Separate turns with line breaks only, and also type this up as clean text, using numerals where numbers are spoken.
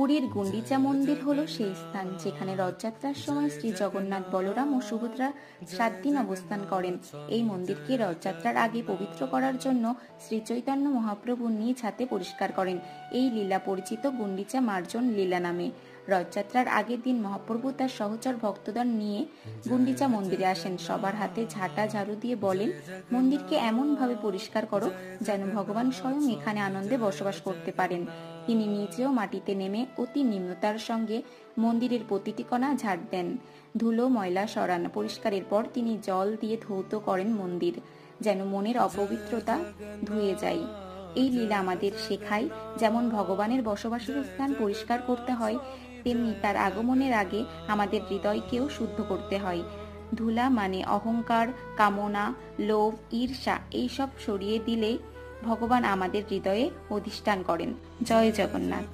পুরীর গুন্ডিচা মন্দির হলো সেই স্থান যেখানে রথযাত্রার সময় শ্রী জগন্নাথ, বলরাম ও সুভদ্রা 7 দিন অবস্থান করেন। এই মন্দিরকে রথযাত্রার আগে পবিত্র করার জন্য শ্রী চৈতন্য মহাপ্রভু নিজ হাতে পরিষ্কার করেন। এই লীলা পরিচিত গুন্ডিচা মার্জন লীলা নামে। রথযাত্রার আগের দিন মহাপ্রভু তার সহচর ভক্তদের নিয়ে গুন্ডিচা মন্দিরে আসেন। সবার হাতে ঝাঁটা ঝাড়ু দিয়ে বলেন, মন্দিরকে এমন ভাবে পরিষ্কার করো যেন ভগবান স্বয়ং এখানে আনন্দে বসবাস করতে পারেন। তিনি নিজেও মাটিতে নেমে অতি নিম্নতার সঙ্গে মন্দিরের প্রতিটি কণা ঝাড় দেন, ধুলো ময়লা সরান। পরিষ্কারের পর তিনি জল দিয়ে ধৌত করেন মন্দির, যেন মনের অপবিত্রতা ধুয়ে যায়। এই লীলা আমাদের শেখায়, যেমন ভগবানের বসবাসের স্থান পরিষ্কার করতে হয়, তেমনি তার আগমনের আগে আমাদের হৃদয়কেও শুদ্ধ করতে হয়। ধুলা মানে অহংকার, কামনা, লোভ, ঈর্ষা এইসব সরিয়ে দিলে ভগবান আমাদের হৃদয়ে অধিষ্ঠান করেন। জয় জগন্নাথ।